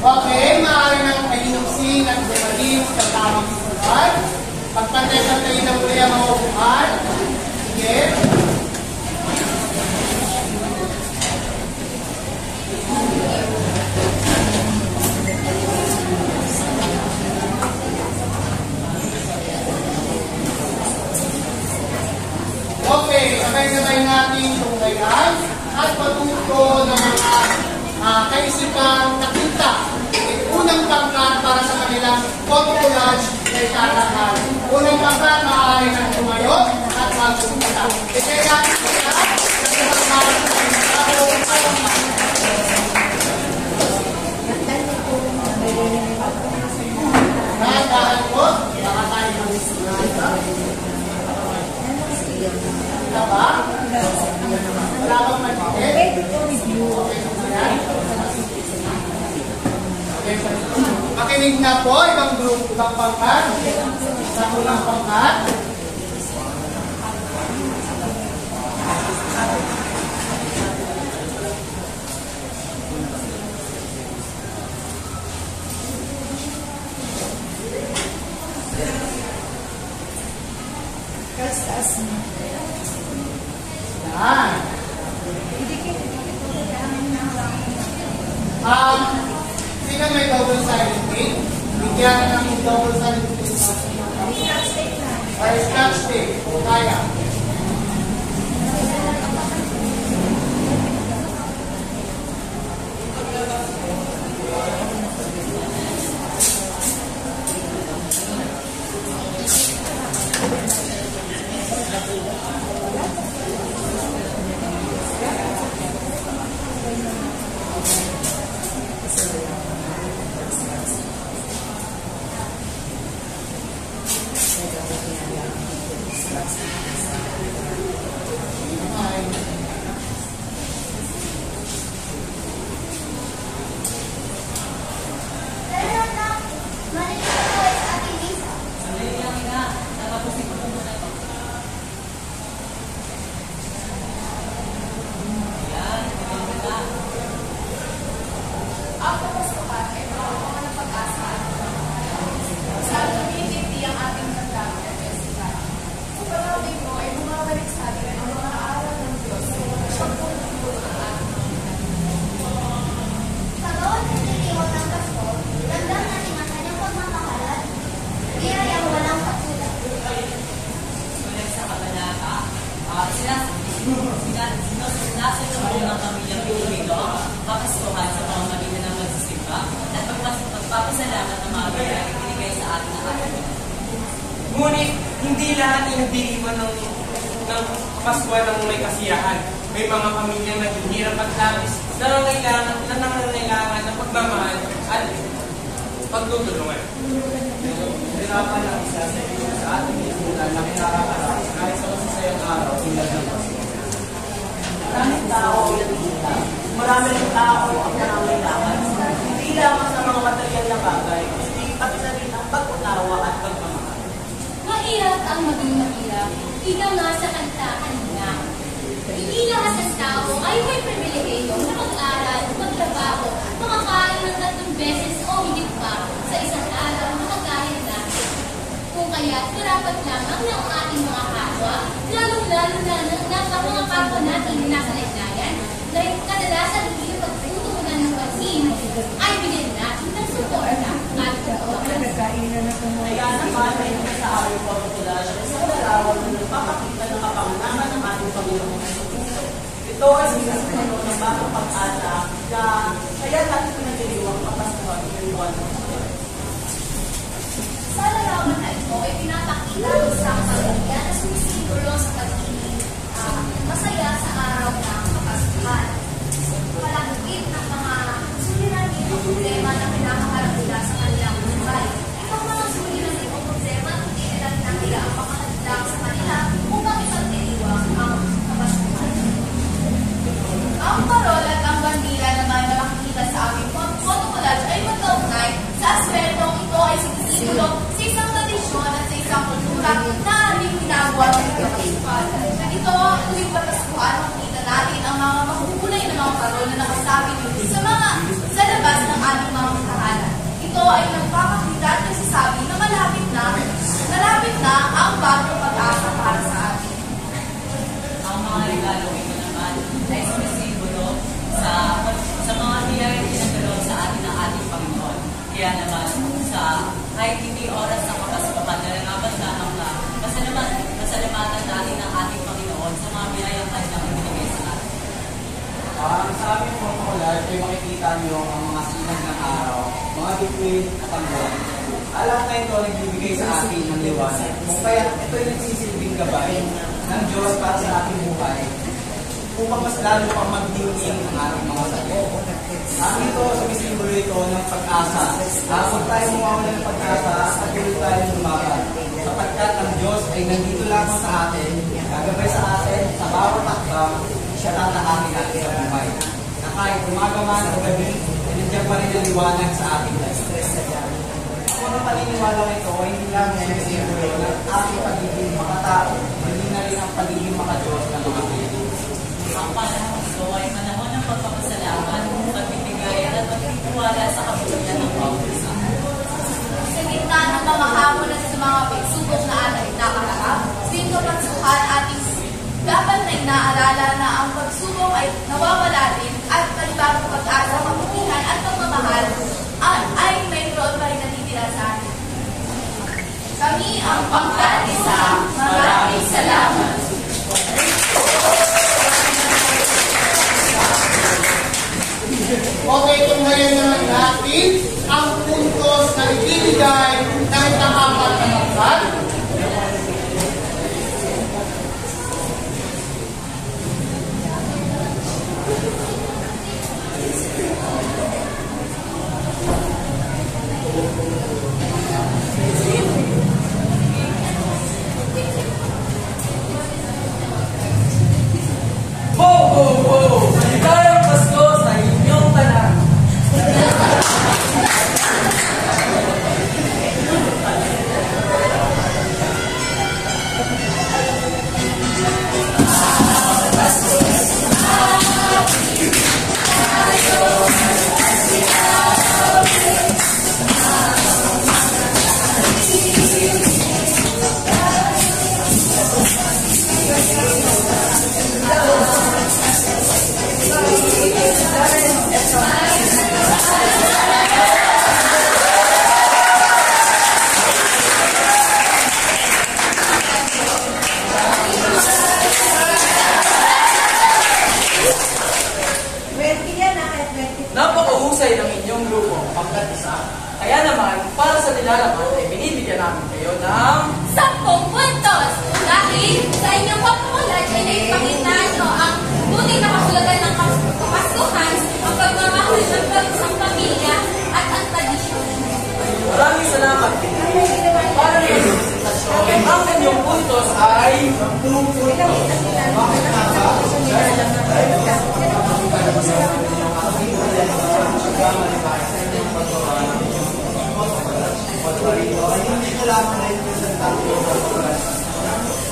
Okay, maaari nang ayusin at bumalik sa tamang sulat. Pagpantay-pantay na muli ang mga upuan. Sige. Okay, sabay-sabay natin tunggayan at patuto ng mga kaisipang nakita. Unang pangkat para sa kanilang photo collage na itatanggal. Unang pangkat, maaari nang tumayo at magsumpita. Kaya natin sila dahan po, baka tayo mag-isip. Diba? Wala bang mag-isip? Makinig na po, ibang grupo, ibang pangkat. Sa unang pangkat. Yan. Sino may double-sided tape? Bigyan ng double-sided tape. Or scotch tape. O kaya. Nagpapasalamat ng mga biyaya na binigay sa atin ng ating Panginoon. Ngunit, hindi lahat ay nagdiriwan ng Pasko ng may kasiyahan. May mga pamilyang naghihirap at labis na nangangailangan ng pagmamahal at pagtutulungan. Hirapan ng isa sa ating lipunan na kinakaharap kahit sa masasayang araw tulad ng Pasko. Maraming tao ang nakikita. Maraming tao ang nangangailangan. Hindi lamang sa mga material na bagay, kundi pati na rin ang pag-unawa at pagmamahal. Mahirap ang maging mahirap. Ikaw nga sa kanta kanina. Hindi lahat ng tao ay may pribilehiyo na mag-aral, magtrabaho, makakain ng 3 beses o higit pa sa isang araw na kahit na. Kung kaya't marapat lamang ng ating mga kapwa, lalong-lalo na mga kapwa natin na nasa laylayan, na kadalasan hindi pagtutunan ng pansin, ay bigyan natin ng suporta at pagkawakan. Kaya naman ay sa araw ng pagkukulasyon sa larawan na nagpapakita ng kapanganakan ng ating Panginoon Jesucristo. Ito ay sinasabi ng bagong pag-asa na kaya natin pinagdiriwang kapasuhan ng iwan ng Panginoon. Sa larawan na ito ay pinapakita ang isang pamilya na sumisimbolo sa pagiging masaya sa araw ng Kapaskuhan. Palagit ng mga suliranin o problema na pinakaharap nila sa kanilang buhay. Itong mga suliranin o problema hindi nila nila ang makakadlang sa kanila upang ipagdiriwang ang Kapaskuhan. Ang parol at ang bandila naman na makikita sa aming photocollage ay magkaugnay sa aspertong ito ay sinisibolo sa isang tradisyon at sa isang kultura na aming ginagawa ng Kapaskuhan. Ito, tuwing Kapaskuhan, makikita natin ang mga makukulay na mga parol na nakasabit sa labas ng ating mga tahanan. Ito ay nagpapakita at nagsasabi na malapit na ang bagong pag-asa para sa atin. Ang mga regalo ito naman ay sumisimbolo sa mga biyaya na pinagkaloob sa atin ng ating Panginoon. Kaya naman, kahit hindi oras ng Kapaskuhan, nalalaman lamang na pasalamatan natin ang ating Panginoon sa mga biyayang kanyang ibinigay sa atin. Sa aming photocollage ay makikita niyo ang mga sinag ng araw, mga bituin at ang buwan. Alam na ito nagbibigay sa atin ng liwanag. Kung kaya ito ay nagsisilbing gabay ng Diyos para sa ating buhay upang mas lalo pang magdingin ang ating mga sakit. Ang ito, sumisimbolo ito ng pag-asa. Huwag tayo mawawala ng pag-asa at patuloy tayo lumaban. Sapagkat ang Diyos ay nandito lamang sa atin, gagabay sa atin sa bawat hakbang, siya tatahakin natin sa buhay. Na kahit umaga man o gabi, nandiyan pa rin ang liwanag sa ating life. Ang mga paniniwala ito ay hindi lang sumisimbolo ng ating pagiging makatao, hindi na rin ang pagiging makadiyos ng mga Pilipino. Ang panahon ito ay panahon ng pagpapasalamat, pagbibigayan at pagtitiwala sa kabutihan ng bawat isa. Sa gitna ng mga hamon at sa mga pagsubok na ating nakaharap, tuwing Kapaskuhan ating dapat na inaarala na ang pagsubok ay nawawala din at panibagong pag-asa, kabutihan at pagmamahal ay mayroon pa rin natitira sa atin. Kami ang pangkaisa. Maraming salamat. Okay, tunghayan naman natin ang puntos na ibibigay ng ika-4 na magkat. Ho, ho, ho! Maligayang Pasko sa inyong tanan! Napakahusay ng inyong grupo, pagkat isa, Kaya naman, para sa nilalaman ay binibigyan namin kayo ng 10 puntos! Dahil sa inyong pagmumulat ay naipakita nyo ang tunay na kasulugan ng kapaskuhan, ang pagmamahal ng isang pamilya at ang tradisyon. maraming salamat. Para sa presentasyon, ang inyong puntos ay 10 puntos. Bakit nga ba? Hindi ko lamang na yung presentang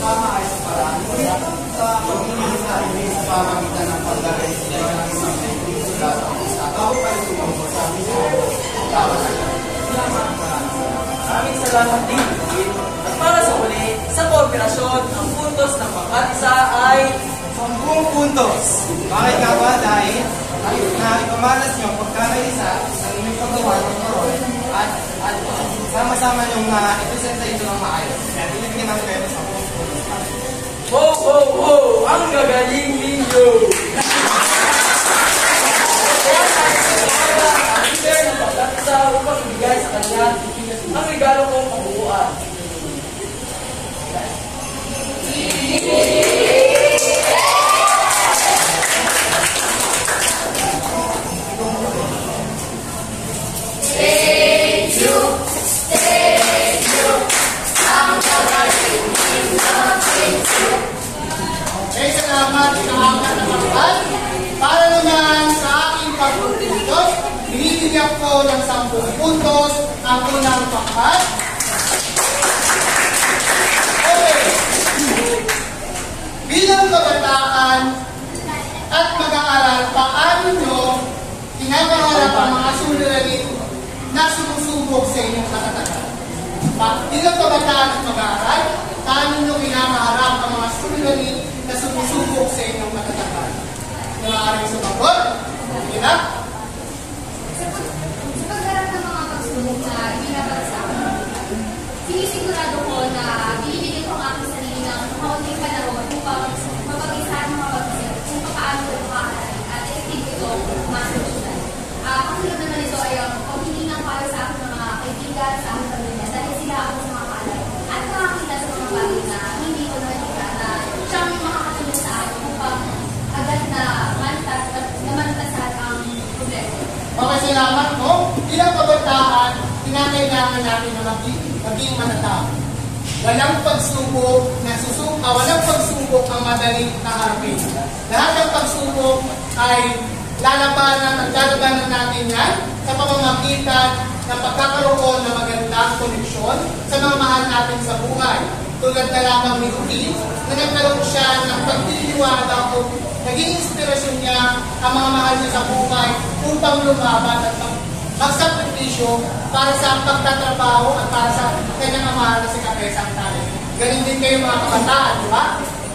tama ay sa paraan. Sa pagiging sa amin sa pamagitan ng paglalay sila ng isang sulat ang isa. Ako pa yung tumungkol sa amin sa Maraming salamat din. At para sa huli, sa kooperasyon, ang puntos ng bawat isa ay 10 puntos. Bakit nga ba? Dahil na ipamalas niyo ang pagkakaisa ng inyong paggawa ng koron at sama-sama niyong ipresenta ito ng maayos. Kaya binibigyan namin kayo sa 10 puntos. ho, ho, ho! Ang gagaling ninyo! Kaya tayo sa ang leader ng bawat isa upang ibigay sa kanya ang regalo kong kabuuan. Okay, salamat sa apat na kapal. Para naman sa aking pagpuntos, binibigyan ko ng 10 puntos ang unang kapal. Okay. Bilang kabataan at mag-aaral, paano nyo pinapangarap ang mga suliranin na sumusubok sa inyong katatagan? Bilang kabataan at mag-aaral, paano nyo pinapangarap ang mga suliranin na sumusubok sa inyong katatagan? Maaaring sumagot? Okay na? Sa pagharap ng mga pagsubok na ibinabag sa akin, sinisigurado ko na binibigyan ko ang aking sarili ng kaunting panahon upang mapag-isa at mapag-isip kung paano ito makakaroon at effective ito masolusyonan. Kasunod naman ito ay ang paghihingang para sa akin ng mga kaibigan, sa aking pamilya, dahil sila ako sa mga kaalay at nakakita sa mga bagay na hindi ko nakikita na siyang makakatulong sa akin upang agad na namantasan ang problema. Okay, salamat po. Bilang kabataan, kinakailangan natin na maging matatag. Walang pagsubok ang madaling kaharapin. Lahat ng pagsubok ay lalabanan natin yan sa pamamagitan ng pagkakaroon ng magandang koneksyon sa mga mahal natin sa buhay. Tulad na lamang ni Rudy, na nagkaroon siya ng pagtitiwala o naging inspirasyon niya ang mga mahal niya sa buhay upang lumaban at magsakripisyo para sa pagtatrabaho at para sa kanyang mahal na si Kapesang Tali. Ganun din kayo mga kabataan, di ba?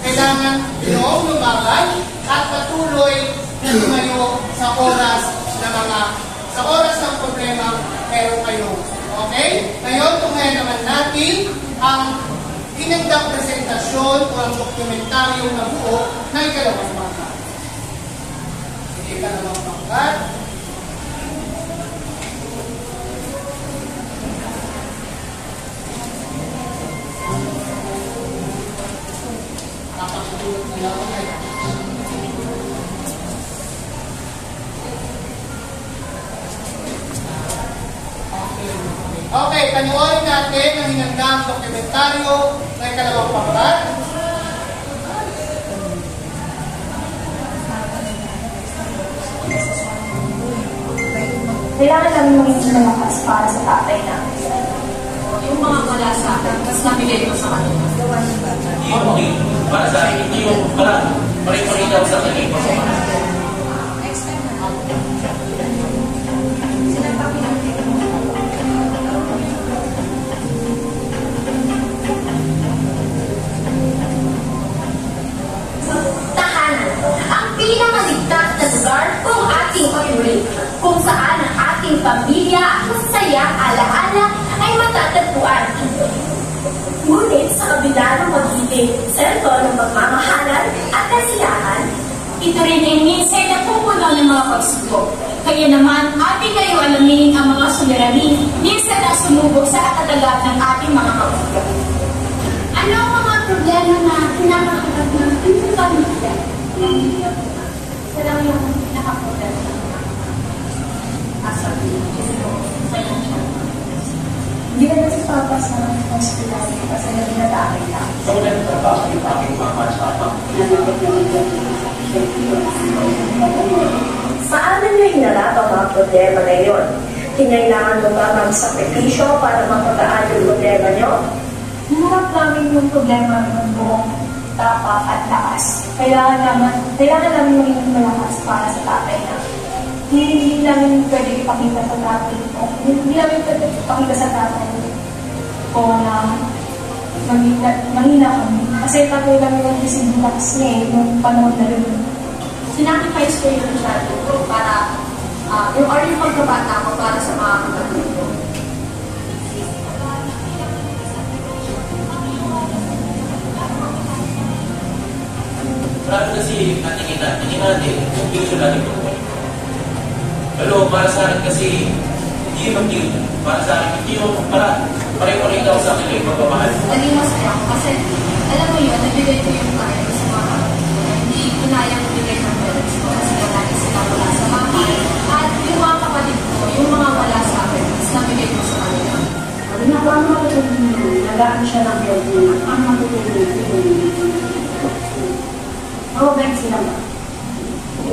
Kailangan nyo lumaban at patuloy na tumayo sa oras ng problema meron kayo. Okay? Ngayon, tunghayan naman natin ang inendang presentasyon o ang dokumentaryong nabuo ng ikalawang pangkat. Ikalawang pangkat. Napakatulog nila ako ngayon. Okay, panoorin natin ang hinandang dokumentaryo ng ikalawang pangkat. Kailangan namin maging malakas para sa tatay namin. Yung mga wala sa akin, mas nabigay ko sa kanila. Okay. Para sa akin, hindi yung pare-pare daw sa kanila. Pinamaligtas na lugar kung ating patuloy, kung saan ang ating pamilya at masayang alaala ay matatagpuan. Ngunit sa kabila ng pagiging sentro ng pagmamahalan at kasiyahan, ito rin ay minsan na pupuno ng mga pagsubok. Kaya naman, ating ngayon alamin ang mga suliranin minsan na sumubok sa katatagan ng ating mga kapulisan. Ano ang mga problema na kinakaharap ng pamilya? Isa lang yung pinaka-problema. Hindi ka kasi papas na ng hospital kasi nag-atake ka. So, nagtrabaho yung aking mama sa apang. Paano niyo hinarap ang mga problema na yun? Kinailangan mo ba magsakripisyo para mapagaan yung problema niyo? Hinarap namin yung problema ng buong tapak at lakas. Kailangan namin maging malakas para sa tatay na. Hindi namin pwede ipakita sa tatay ko. Hindi namin pwede ipakita sa tatay ko na mahina kami. Kasi tatay kami ng disabilitas niya yung panahon na rin. Sinacrifice ko yung masyado ko para yung pagkabata ko para sa mga kapatid ko. Marami kasi tingin natin, yung future natin ito. Pero para sa akin kasi, hindi yung mag-future. Para sa akin, hindi yung pareho-pareho ako sa akin yung pagmamahal. Naging masaya ako kasi, alam mo yun, nabigay ko yung kaya ko sa mga kapatid ko. Hindi kinayang bigay ng parents ko kasi wala sila wala sa bahay. At yung mga kapatid ko, yung mga wala sa akin, mas nabigay ko sa kanila. Ang matutulog niyo, nagaan siya ng blog niya. Ang matutulog niyo. Robert sila ba?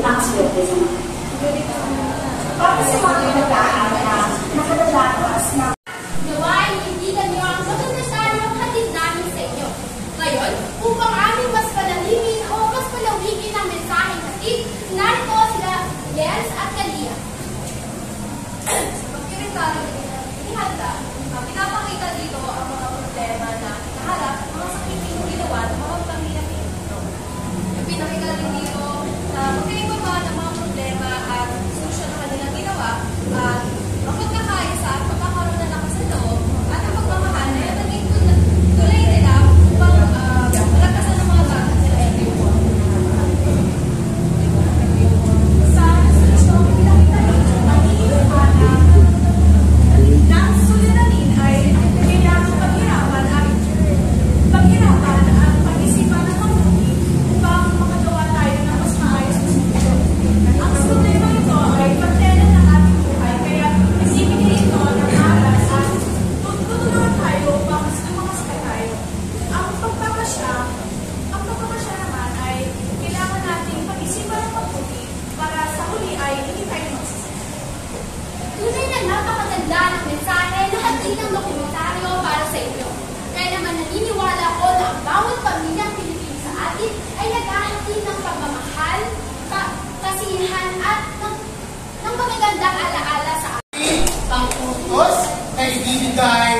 Nakaswerte sa mga. Para sa mga nag-aaral, nakadalakas na Naway, hindigan niyo ang dokumentaryong hatid namin sa inyo. Ngayon, upang aming mas palalimin o mas palawikin ang mensaheng hatid, narito sila Jens at Kalia. Pagkiritaryo inihanda, pinapakita dito ang mga problema na naharap, mga sakripisyo ginawa ng mga pamilya Pilipino. Pinakita din dito na magkaiba ng mga problema at solusyon na kanilang ginawa at ang pagkakaisa at pagkakaroon na lakas sa loob at ang pagmamahal na yung naging tulay nila upang malakasan ng mga bata sila everyone. sa solusyon, pinakita dito ang iiwanan ng suliranin ay kailangang paghirapan at pag-isipan ng mabuti upang makagawa tayo ng mas maayos na mundo. Ang problema ito ay pagtela ng ating buhay, kaya isipin ito ng aral at tutulungan tayo upang mas lumakas pa tayo. Ang pagpapasya naman ay kailangan nating pag-isipan ng mabuti para sa huli ay hindi tayo magsasaya. Tunay na napakaganda ng mensahe na hatid ng dokumentaryo para sa inyo. Kaya naman naniniwala ako na ang bawat pamilyang Pilipino sa atin ay naghahatid ng pagmamahal, kasiyahan at ng magagandang alaala sa atin. Ang utos ay ibibigay